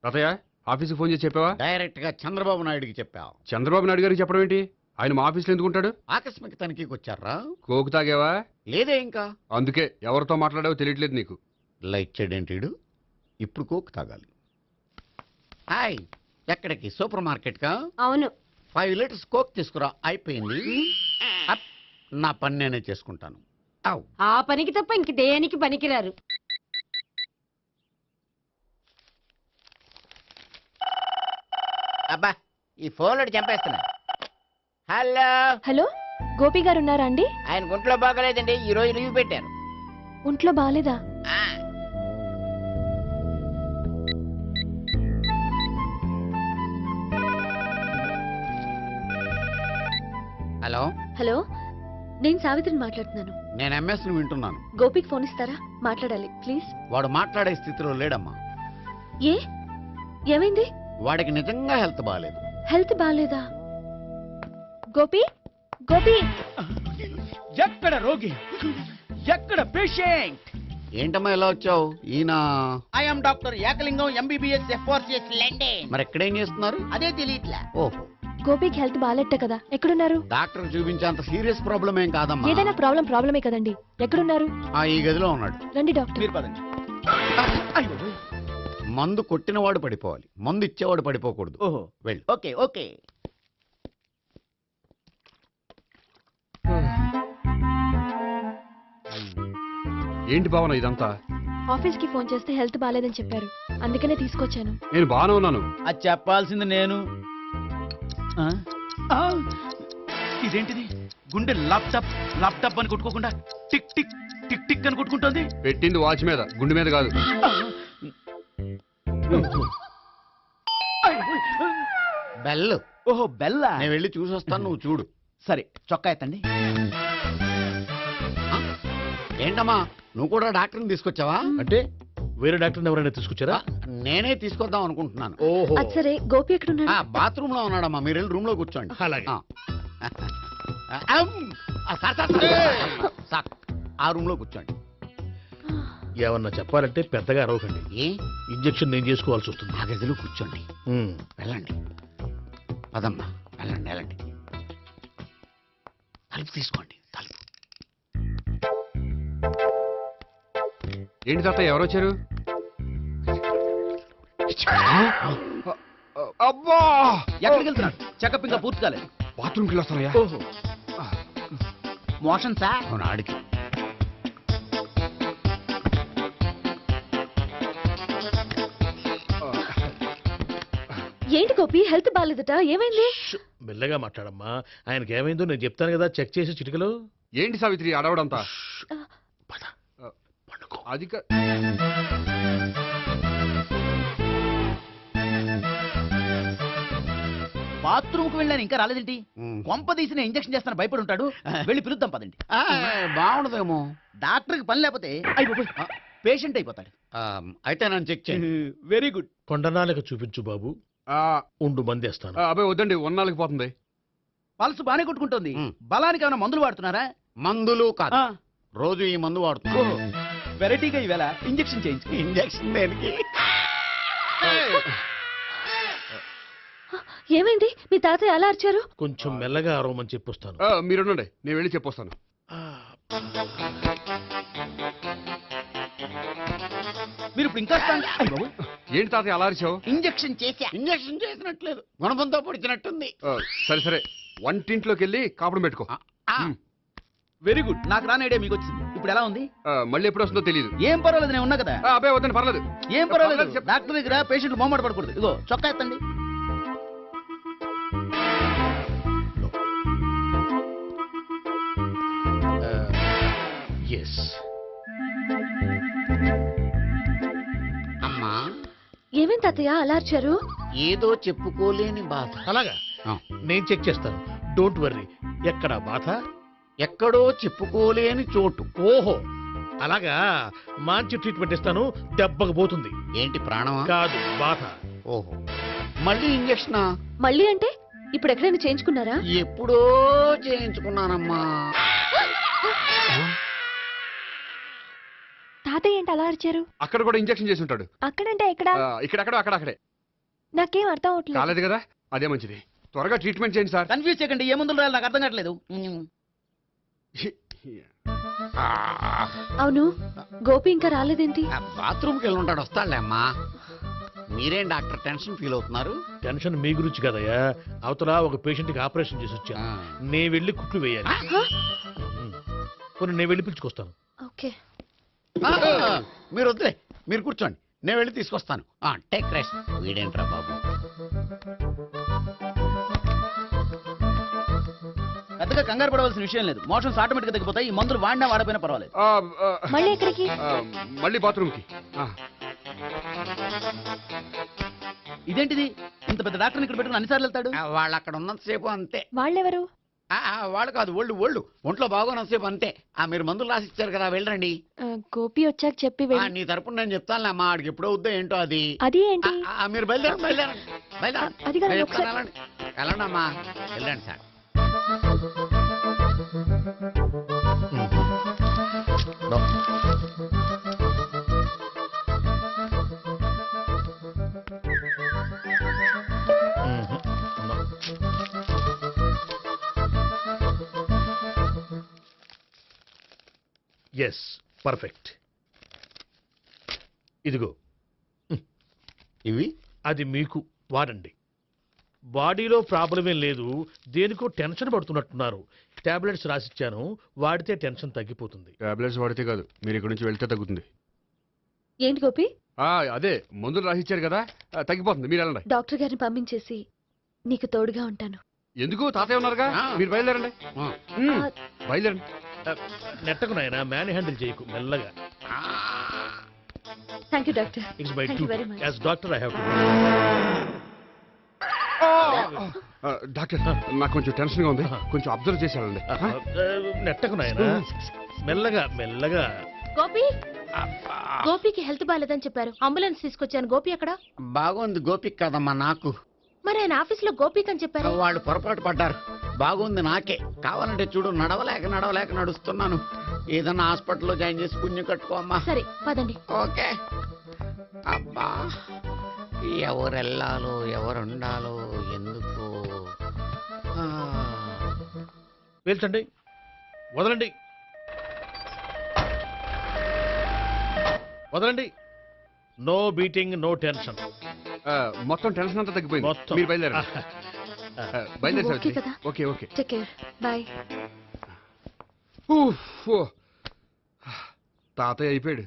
తాతయ్య ఆఫీస్కి ఫోన్ చేసి చెప్పావా? డైరెక్ట్ గా చంద్రబాబు నాయుడుకి చెప్పావు. చంద్రబాబు నాయుడు గారికి చెప్పడం ఏంటి? ఆయన మా ఆఫీస్లో ఎందుకుంటాడు? ఆకస్మిక తనిఖీకి వచ్చారా? కోకు తాగావా? లేదే ఇంకా. అందుకే ఎవరితో మాట్లాడావో తెలియట్లేదు నీకు. లైట్ చేయడేంటి? ఇప్పుడు కోక్ తాగాలి. హాయ్, ఎక్కడికి? సూపర్ మార్కెట్ కా? అవును. 5 లీటర్స్ కోక్ తీసుకురా. అయిపోయింది. అప్, నా పని నేనే చేసుకుంటాను. అవ్. ఆ పనికి తప్ప ఇంక దేనికి పనికిరారు. అబ్బా, ఈ ఫోన్లో చంపేస్తున్నా. హలో హలో, గోపి గారు ఉన్నారా అండి? ఆయన గుంట్లో బాగలేదండి, ఈ రోజు లీవ్ పెట్టారు. ఒంట్లో బాలేదా? హలో హలో, నేను సావిత్రిని మాట్లాడుతున్నాను. నేను ఎంఎస్ ను వింటున్నాను. గోపికి ఫోన్ ఇస్తారా? మాట్లాడాలి ప్లీజ్. వాడు మాట్లాడే స్థితిలో లేడమ్మా. ఏ, ఏమైంది? వాడికి నిజంగా హెల్త్ బాగాలేదు. హెల్త్ బాలేదా? గోపి, గోపి. ఎక్కడ రోగి, ఎక్కడ పేషెంట్? ఏంటమ్మా ఇలా వచ్చావు? ఈయన I'm doctor Ekalingam, MBBS, FRCS London. మరి ఎక్కడేం చేస్తున్నారు? అదే తెలియట్లా. ఓహో, గోపికి హెల్త్ బాలేట్ట కదా, ఎక్కడున్నారు? డాక్టర్ చూపించేంత సీరియస్ ప్రాబ్లం ఏం కాదమ్మా. ఏదైనా ప్రాబ్లమే కదండి. ఎక్కడున్నారు? ఈ గదిలో ఉన్నాడు. రండి డాక్టర్. మీరు పదండి. అయ్యో. మందు కొట్టినవాడు పడిపోవాలి, మందు ఇచ్చేవాడు పడిపోకూడదు. ఓహో, వెళ్ళు. Okay okay. ఏంటి భావన ఇదంతా? ఆఫీస్ కి ఫోన్ చేస్తే హెల్త్ బాలేదని చెప్పారు, అందుకనే తీసుకొచ్చాను. నేను బాగానే ఉన్నాను. అది చెప్పాల్సింది నేను. ఆ? ఆ! ఇదేంటిది? గుండె ల్యాప్టాప్ ల్యాప్టాప్ అని కొట్టుకోకుండా టిక్ టిక్ టిక్ టిక్ అని కొట్టుకుంటోంది. పెట్టింది వాచ్ మీద, గుండె మీద కాదు. బెల్. ఓహో, బెల్లా. నేను వెళ్ళి చూసొస్తాను, నువ్వు చూడు. సరే, చొక్కా ఎత్తండి. ఏంటమ్మా, నువ్వు కూడా డాక్టర్ని తీసుకొచ్చావా? అంటే వేరే డాక్టర్ని ఎవరైనా తీసుకొచ్చారా? నేనే తీసుకొద్దాం అనుకుంటున్నాను. ఓహో, అది సరే, గోపి ఎక్కడున్నాడు? బాత్రూమ్ లో ఉన్నాడమ్మా, మీరు వెళ్ళి రూమ్ లో కూర్చోండి. అలాగే. సార్, ఆ రూమ్ లో కూర్చోండి. ఏమన్నా చెప్పాలంటే పెద్దగా అరవకండి. ఏ ఇంజెక్షన్ నేను చేసుకోవాల్సి వస్తుంది. ఆ గదిలో కూర్చోండి. ఉమ్. వెళ్ళండి, పదమ్మా, వెళ్ళండి వెళ్ళండి. తలుపు తీసుకోండి, తలుపు. ఏంటి తాతయ్య ఎవరు వచ్చారు? అబ్బా, ఎక్కడికి వెళ్తున్నాడు? చెకప్ ఇంకా పూర్తి కాలేదు. బాత్రూమ్కి వెళ్ళొస్తానయ్యా. ఓహో, మోషన్ సార్. అవును, ఆడికి. ఏంటి గోపి, హెల్త్ బాలేదట, ఏమైంది? మెల్లగా మాట్లాడమ్మా. ఆయనకి ఏమైందో నేను చెప్తాను కదా, చెక్ చేసి చిటికలో. ఏంటి సావిత్రి అడవడంతా? పద, పండుకో. అది బాత్రూమ్ కు వెళ్ళాను, ఇంకా రాలేదేంటి? ఉమ్. కొంప తీసిన ఇంజక్షన్ చేస్తాను భయపడి ఉంటాడు. వెళ్ళి పిలుద్దాం పదండి. బాగుండదేమో. డాక్టర్కి పని లేకపోతే పేషెంట్ అయిపోతాడు. అయితే నన్ను చెక్ చేయండి. Very good. కొండనాలకు చూపించు బాబు. ఉండు మందేస్తాను. అబ్బాయి వద్దండి, ఉన్నాళ్ళకి పోతుంది. పల్స్ బానే కొట్టుకుంటుంది. ఉమ్. బలానికి ఏమైనా మందులు వాడుతున్నారా? మందులు కాదు, రోజు ఈ మందు వాడుతున్నాను. వెరైటీగా ఈవేళ ఇంజక్షన్ చేయించు. ఇంజక్షన్ దేనికి? ఏమైంది? మీ తాతయ్య అలా అరిచారు? కొంచెం మెల్లగా అరవమని చెప్పొస్తాను. మీరుండండి, నేను వెళ్ళి చెప్పొస్తాను. మీరు ఇప్పుడు ఇంకా ఏంటి తాతయ్య అలా అరిచావు? ఇంజక్షన్ చేసా. ఇంజక్షన్ చేసినట్లేదు, గుణపంతో పొడిచినట్టుంది. సరే సరే, వంటింట్లోకి వెళ్ళి కాపుడు పెట్టుకో. Very good. నాకు రాని ఐడియా మీకు వచ్చింది. ఇప్పుడు ఎలా ఉంది? మళ్ళీ ఎప్పుడు వస్తుందో తెలియదు. ఏం పర్వాలేదు, నేను ఉన్నా కదా. అబ్బాయి వద్దండి, పర్లేదు. ఏం పర్వాలేదు. పర్లేదు, డాక్టర్ దగ్గర పేషెంట్లు మొహమాట పడకూడదు. ఇగో చొక్కా ఎత్తండి. ఎస్. అమ్మా, ఏమేం తాతయ్య అలా అరిచారు? ఏదో చెప్పుకోలేని బాధ. అలాగా, ఆ. నేను చెక్ చేస్తాను. Don't worry. ఎక్కడ బాధ? ఎక్కడో చెప్పుకోలేని చోటు. ఓహో, అలాగా. మంచి ట్రీట్మెంట్ ఇస్తాను, దెబ్బకు పోతుంది. ఏంటి, ప్రాణమా? కాదు, బాధ. ఓహో, మళ్ళీ ఇంజక్షనా? మళ్ళీ అంటే ఇప్పుడు ఎక్కడైనా చేయించుకున్నారా? ఎప్పుడో చేయించుకున్నానమ్మా. తాతయ్య ఏంటి అలా అరిచారు? అక్కడ కూడా ఇంజక్షన్ చేసి ఉంటాడు. అక్కడంటే ఎక్కడ? ఇక్కడెక్కడో అక్కడక్కడే. నాకేం అర్థం అవట్లేదు. కాలేదు కదా, అదే మంచిది. త్వరగా ట్రీట్మెంట్ చేయండి సార్. కన్ఫ్యూజ్ చేయకండి, ఏ మందులు రాయాలి నాకు అర్థం కావట్లేదు. అవును, గోపి ఇంకా రాలేదేంటి? బాత్రూమ్కి వెళ్ళి ఉంటాడు, వస్తాడులే అమ్మా. మీరేం డాక్టర్ టెన్షన్ ఫీల్ అవుతున్నారు? టెన్షన్ మీ గురించి కదయ్యా, అవతల ఒక పేషెంట్ కి ఆపరేషన్ చేసి వచ్చా. నేను వెళ్ళి కుట్లు వేయాలి. కొన్ని నేను వెళ్ళి పిలుచుకొస్తాను. ఓకే. మీరు వద్దులే, మీరు కూర్చోండి, నేను వెళ్ళి తీసుకొస్తాను. Take rest. వీడేంట్రా బాబు. పెద్దగా కంగారు పడవలసిన విషయం లేదు. మోషన్స్ ఆటోమేటిక్ గా తగ్గిపోతాయి. ఈ మందులు వాడినా వాడపోయినా పర్వాలేదు. మళ్ళీ ఎక్కడికి? మళ్ళీ బాత్రూమ్కి. ఇదేంటిది, ఇంత పెద్ద డాక్టర్ని ఇక్కడ పెట్టుకుని అన్నిసార్లు వెళ్తాడు? వాళ్ళు అక్కడ ఉన్నంతసేపు అంతే. వాళ్ళెవరు? వాళ్ళు కాదు, ఒళ్ళు ఒంట్లో బాగోనంతసేపు అంతే. మీరు మందులు రాసిచ్చారు కదా, వెళ్ళండి. గోపి వచ్చాక చెప్పి వెళ్ళి. నీ తరపున నేను చెప్తానులే అమ్మా, ఆడికి ఎప్పుడో వద్దో ఏంటో అది. అది ఏంటి? మీరు బయలుదేరండి. అది కాదు, నేను ఒకసారి- చెప్తాను, వెళ్ళండి అమ్మా, వెళ్ళండి సార్. Yes, perfect. ఇదిగో ఇవి అది మీకు వాడండి. బాడీలో ప్రాబ్లం ఏం లేదు, దేనికో టెన్షన్ పడుతున్నట్టున్నారు. టాబ్లెట్స్ రాసిచ్చాను, వాడితే టెన్షన్ తగ్గిపోతుంది. టాబ్లెట్స్ వాడితే కాదు, మీరు ఇక్కడ నుంచి వెళ్తే తగ్గుతుంది. ఏంటి గోపి? అదే మందులు రాసిచ్చారు కదా, తగ్గిపోతుంది. మీరు వెళ్ళండి. డాక్టర్ గారిని పంపించేసి నీకు తోడుగా ఉంటాను. ఎందుకు, తాతయ్య ఉన్నారుగా, మీరు బయలుదేరండి. బయలుదేరండి. నెట్టకు నాయన, మ్యాన్ హ్యాండిల్ చేయకు, మెల్లగా. Thank you doctor. It's my Thank duty you very much. As doctor. I have to. Doctor, నాకు కొంచెం టెన్షన్ గా ఉంది, కొంచెం అబ్జర్వ్ చేశానండి. నెట్టకు నాయన, మెల్లగా మెల్లగా. గోపి, గోపికి హెల్త్ బాలేదని చెప్పారు. అంబులెన్స్ తీసుకొచ్చాను. గోపి అక్కడ? బాగుంది. గోపిక్ కదమ్మా, నాకు. మరి ఆయన ఆఫీస్ లో గోపిక్ అని చెప్పారు. వాళ్ళు పొరపాటు పడ్డారు. బాగుంది నాకే. కావాలంటే చూడు, నడవలేక నడుస్తున్నాను. ఏదన్నా హాస్పిటల్లో జాయిన్ చేసి పుణ్యం కట్టుకో అమ్మా. సరే పదండి. ఓకే. అబ్బా, ఎవరు వెళ్ళాలో ఎవరుండాలో ఎందుకు. పేల్చండి, వదలండి, వదలండి. No beating, no tension. మొత్తం టెన్షన్ అంతా తగ్గిపోయింది. మొత్తం. మీరు బయలుదేరండి. బయలుదేరి ఓకే సావిత్రి. కదా? Okay okay. Take care. Bye. తాతయ్య అయిపోయాడు.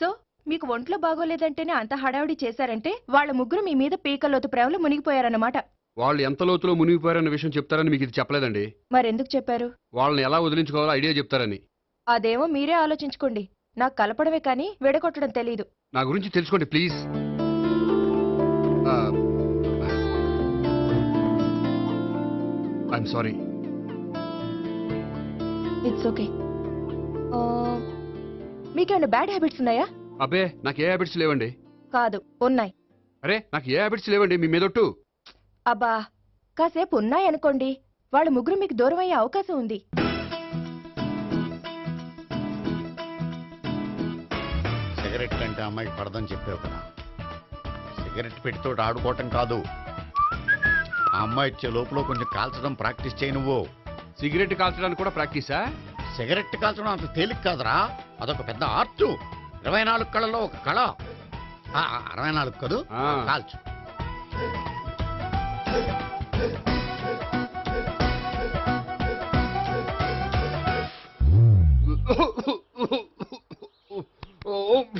సో మీకు ఒంట్లో బాగోలేదంటేనే అంత హడావిడి చేశారంటే వాళ్ళ ముగ్గురు మీ మీద పీకలోతు ప్రేమలో మునిగిపోయారన్నమాట. వాళ్ళు ఎంత లోతులో మునిగిపోయారన్న విషయం చెప్తారని మీకు ఇది చెప్పలేదండి. మరెందుకు చెప్పారు? వాళ్ళని ఎలా వదిలించుకోవాలో ఐడియా చెప్తారని. అదేమో మీరే ఆలోచించుకోండి. నాకు కలపడమే కానీ విడగొట్టడం తెలీదు. నా గురించి తెలుసుకోండి please. I'm sorry. It's okay. మీకేమైనా బ్యాడ్ హ్యాబిట్స్ ఉన్నాయా? అబ్బే, నాకు ఏ హ్యాబిట్స్ లేవండి. కాదు, ఉన్నాయి. అరే, నాకు ఏ హ్యాబిట్స్ లేవండి, మీ మీదొట్టు. అబ్బా, కాసేపు ఉన్నాయనుకోండి, వాళ్ళ ముగ్గురు మీకు దూరం అయ్యే అవకాశం ఉంది. సిగరెట్ కంటే అమ్మాయికి పడదని చెప్పావు కదా. సిగరెట్ పెట్టితో ఆడుకోవటం కాదు, ఆ అమ్మాయి ఇచ్చే లోపల కొంచెం కాల్చడం ప్రాక్టీస్ చేయి నువ్వు. సిగరెట్ కాల్చడానికి కూడా ప్రాక్టీసా? సిగరెట్ కాల్చడం అంత తేలిక కాదురా, అదొక పెద్ద ఆర్ట్. 24 కళలో ఒక కళ. 64 కదూ, కాల్చు.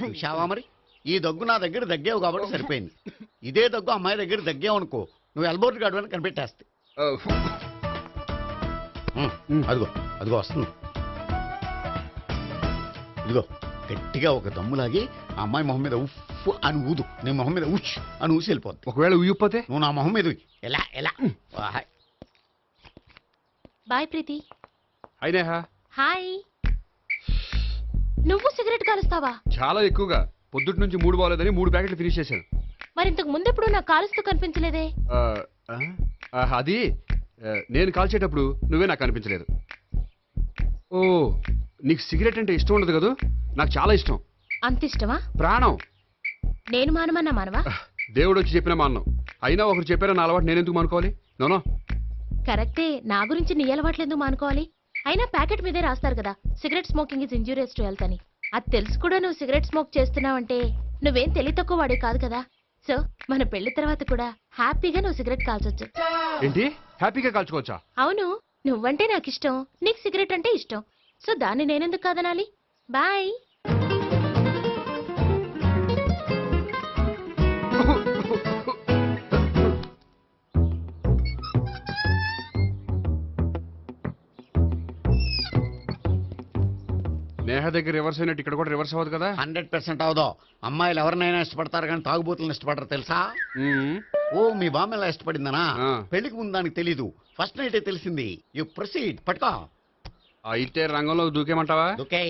చూశావా మరి, ఈ దగ్గు నా దగ్గర దగ్గేవు కాబట్టి సరిపోయింది. ఇదే దగ్గు అమ్మాయి దగ్గర దగ్గేవు అనుకో, నువ్వు ఎల్బోర్డ్ గాడు అని కనిపెట్టేస్తే. అదిగో వస్తుంది. ఇదిగో గట్టిగా ఒక దమ్ములాగి ఆ అమ్మాయి మొహం మీద ఉఫ్ అని ఊదు, నీ మొహం మీద ఉష్ అని ఊసి వెళ్ళిపోద్ది. ఒకవేళ ఊయకపోతే నువ్వు నా మొహం మీద ఎలా ఎలా. బాయ్ ప్రీతి. అయినా హాయ్. నువ్వు సిగరెట్ కాలుస్తావా? చాలా ఎక్కువగా. పొద్దుటి నుంచి 3 బాగోలేదని 3 ప్యాకెట్లు ఫినిష్ చేశాను. మరి ఇంతకు ముందెప్పుడు నాకు కాలుస్తూ కనిపించలేదే? అది నేను కాల్చేటప్పుడు నువ్వే నాకు కనిపించలేదు. ఓ, నీకు సిగరెట్ అంటే ఇష్టం ఉండదు కదా? నాకు చాలా ఇష్టం. అంత ఇష్టమా? ప్రాణం. నేను మానమన్నా మానవా? దేవుడు వచ్చి చెప్పిన మానం. అయినా ఒకరు చెప్పారా నా అలవాటు నేను ఎందుకు మానుకోవాలి? నోనో. కరెక్టే, నా గురించి నీ అలవాట్లు ఎందుకు మానుకోవాలి? అయినా ప్యాకెట్ మీదే రాస్తారు కదా, cigarette smoking is injurious to health అని. అది తెలుసు కూడా నువ్వు సిగరెట్ స్మోక్ చేస్తున్నావంటే నువ్వేం తెలివి తక్కువ వాడే కాదు కదా. సో మన పెళ్లి తర్వాత కూడా హ్యాపీగా నువ్వు సిగరెట్ కాల్చొచ్చు. ఏంటి, హ్యాపీగా కాల్చుకోవచ్చా? అవును, నువ్వంటే నాకు ఇష్టం, నీకు సిగరెట్ అంటే ఇష్టం. సో దాన్ని నేనెందుకు కాదనాలి? బాయ్. నేహ దగ్గర రివర్స్ అయినట్టు ఇక్కడ కూడా రివర్స్ అవ్వదు కదా? 100% అవదో. అమ్మాయిలు ఎవరినైనా ఇష్టపడతారు కానీ తాగుబోతులను ఇష్టపడరు తెలుసా? మ్మ్. ఓ మీ బామ్మ ఎలా ఇష్టపడిందనా? ఆ. పెళ్లికి ముందు దానికి తెలీదు, ఫస్ట్ నైటే తెలిసింది. యు ప్రొసీడ్, పట్టుకో. అయితే రంగంలో దూకేమంటావా? ఓకే,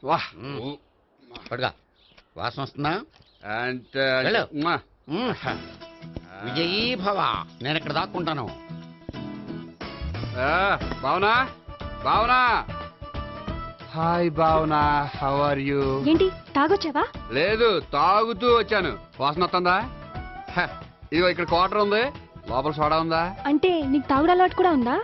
వాహ్. పట్టుకో. వాసన వస్తుందా? అండ్ వెళ్ళు. మ్వా. విజయీ భవ. నేను ఇక్కడ దాక్కుంటాను. Bhavana, Bhavana. Hi Bhavana, how are you? ఏంటి తాగొచ్చావా? లేదు, తాగుతూ వచ్చాను. వాసన వస్తుందా? ఇదిగో ఇక్కడ క్వార్టర్ ఉంది, లోపల సోడా ఉందా? అంటే నీకు తాగుడు అలవాటు కూడా ఉందా?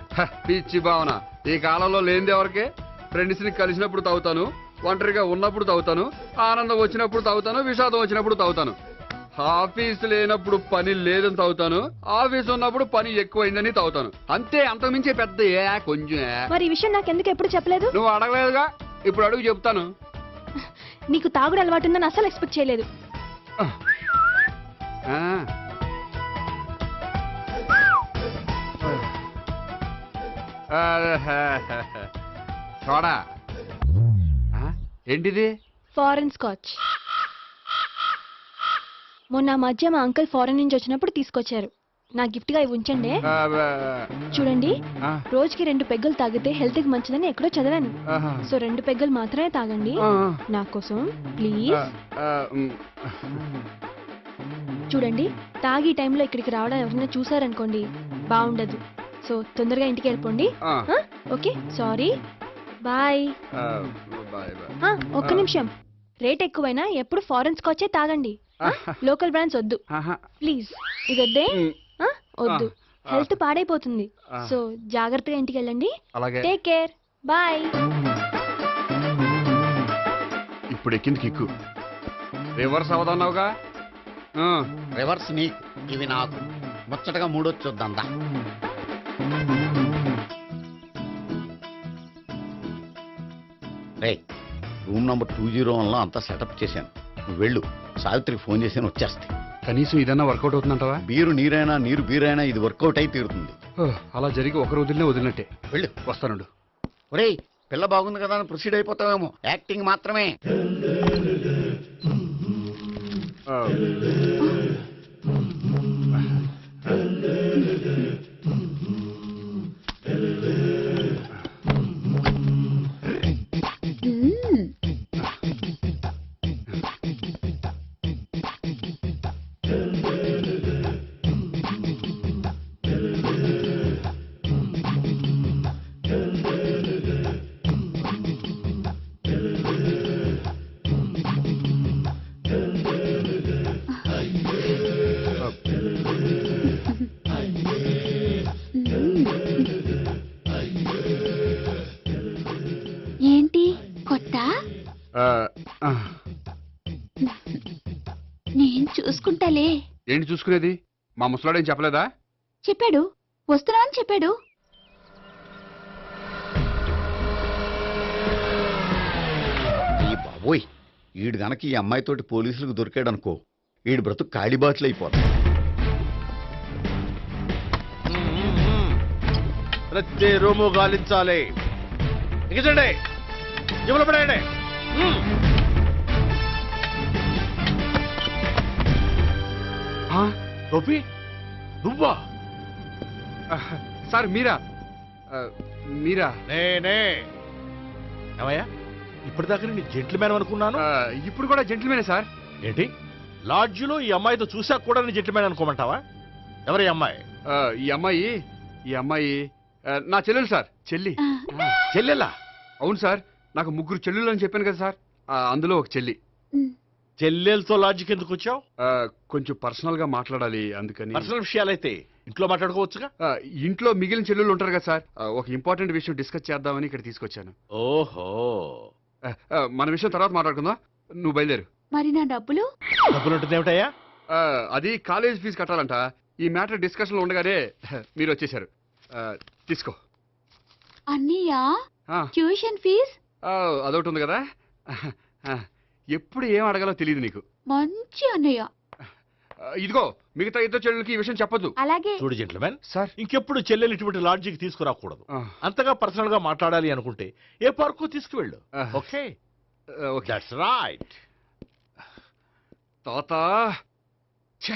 పిచ్చి భావన, ఈ కాలంలో లేనిది ఎవరికి? ఫ్రెండ్స్ ని కలిసినప్పుడు తాగుతాను, ఒంటరిగా ఉన్నప్పుడు తాగుతాను, ఆనందం వచ్చినప్పుడు తాగుతాను, విషాదం వచ్చినప్పుడు తాగుతాను. ఆఫీస్ లేనప్పుడు పని లేదని తాగుతాను, ఆఫీస్ ఉన్నప్పుడు పని ఎక్కువైందని తాగుతాను. అంతే, అంతకుమించే పెద్ద కొంచెం. మరి ఈ విషయం నాకు ఎందుకు ఎప్పుడు చెప్పలేదు? నువ్వు అడగలేదుగా, ఇప్పుడు అడుగు చెప్తాను. నీకు తాగుడు అలవాటు ఉందని అసలు ఎక్స్పెక్ట్ చేయలేదు. సోడా ఏంటిది? Foreign scotch. మొన్న మధ్య మా అంకుల్ ఫారెన్ నుంచి వచ్చినప్పుడు తీసుకొచ్చారు. నా గిఫ్ట్ గా ఇవి ఉంచండి. చూడండి, రోజుకి 2 పెగ్గులు తాగితే హెల్త్ కి మంచిదని ఎక్కడో చదివాను. సో 2 పెగ్గులు మాత్రమే తాగండి నా కోసం ప్లీజ్. చూడండి, తాగి టైంలో ఇక్కడికి రావడం ఎవరైనా చూసారనుకోండి బాగుండదు. సో తొందరగా ఇంటికి వెళ్ళిపోండి. Okay, sorry, bye. ఒక్క నిమిషం, రేట్ ఎక్కువైనా ఎప్పుడు ఫారెన్ స్కాచే తాగండి, లోకల్ బ్రాండ్స్ వద్దు ప్లీజ్. ఇది వద్దే, వద్దు, హెల్త్ పాడైపోతుంది. సో జాగ్రత్తగా ఇంటికి వెళ్ళండి. Take care, bye. ఇప్పుడు ఎక్కింది కిక్కు. రివర్స్ అవదన్నావుగా? రివర్స్ నీకు, ఇవి నాకు. ముచ్చటగా మూడొచ్చు చూద్దాందా. రే, రూమ్ నంబర్ 201లో అంతా సెటప్ చేశాను. నువ్వు వెళ్ళు, సావిత్రికి ఫోన్ చేసి వచ్చేస్తాయి. కనీసం ఇదన్నా వర్కౌట్ అవుతుందంటావా? బీరు నీరైనా నీరు బీరైనా ఇది వర్కౌట్ అయి తీరుతుంది. అలా జరిగి ఒకరు వదిలినట్టే. వెళ్ళు, వస్తానుండు. ఒరేయ్, పిల్ల బాగుంది కదా అని ప్రొసీడ్ అయిపోతావేమో. యాక్టింగ్ మాత్రమే. ఏంటి కొత్త? నేను చూసుకుంటాలే. ఏంటి చూసుకునేది? మా ముసలాడేం చెప్పలేదా? చెప్పాడు, వస్తున్నా అని చెప్పాడు. ఈ బాబోయ్, ఈడు గనక ఈ అమ్మాయితోటి పోలీసులకు దొరికాడనుకో, ఈడు బ్రతుకు కాళీబాట్లు అయిపోతాడు. ప్రతి రూము గాలించాలి. ఎగచండి, జబ్బులు పడేయండి. గోపి, నువ్వా? సార్ మీరా? మీరా? నేనే. ఏమయ్యా, ఇప్పటిదాకా నీ జెంట్లమ్యాన్ అనుకున్నాను. ఇప్పుడు కూడా జెంటిల్మేనే సార్. ఏంటి, లాడ్జిలో ఈ అమ్మాయితో చూసాక కూడా నీ జెంట్లమ్యాన్ అనుకోమంటావా? ఎవరి అమ్మాయి? ఈ అమ్మాయి నా చెల్లెలు సార్. చెల్లెలా? అవును సార్, నాకు 3 చెల్లెలు అని చెప్పాను కదా సార్, అందులో ఒక చెల్లి. చెల్లెలతో లాడ్జికి ఎందుకు వచ్చావు? కొంచెం పర్సనల్ గా మాట్లాడాలి అందుకని. పర్సనల్ విషయాలైతే ఇంట్లో మాట్లాడుకోవచ్చుగా. ఇంట్లో మిగిలిన చెల్లెళ్ళు ఉంటారు కదా సార్, ఒక ఇంపార్టెంట్ విషయం డిస్కస్ చేద్దామని ఇక్కడ తీసుకొచ్చాను. ఓహో, మన విషయం తర్వాత మాట్లాడుకుందాం, నువ్వు బయలుదేరు. మరి నా డబ్బులు? డబ్బులు ఉంటుంది ఏమిటయ్యా? అది కాలేజ్ ఫీజు కట్టాలంట. ఈ మ్యాటర్ డిస్కషన్ ఉండగానే మీరు వచ్చేసారు. తీసుకో. అన్నయ్యా, ఆ, ట్యూషన్ ఫీజ్? అదొకటి ఉంది కదా. ఎప్పుడు ఏం అడగాలో తెలియదు నీకు. మంచి అన్నయ్య. ఇదిగో మిగతా ఇద్దరు చెల్లెలకి ఈ విషయం చెప్పొద్దు. అలాగే. చూడు జెంట్లమెన్, సార్ ఇంకెప్పుడు చెల్లెలు ఇటువంటి లాడ్జికి తీసుకురాకూడదు. అంతగా పర్సనల్ గా మాట్లాడాలి అనుకుంటే ఏ పార్కు తీసుకువెళ్ళు. Okay, okay. That's right. తాత. ఛే.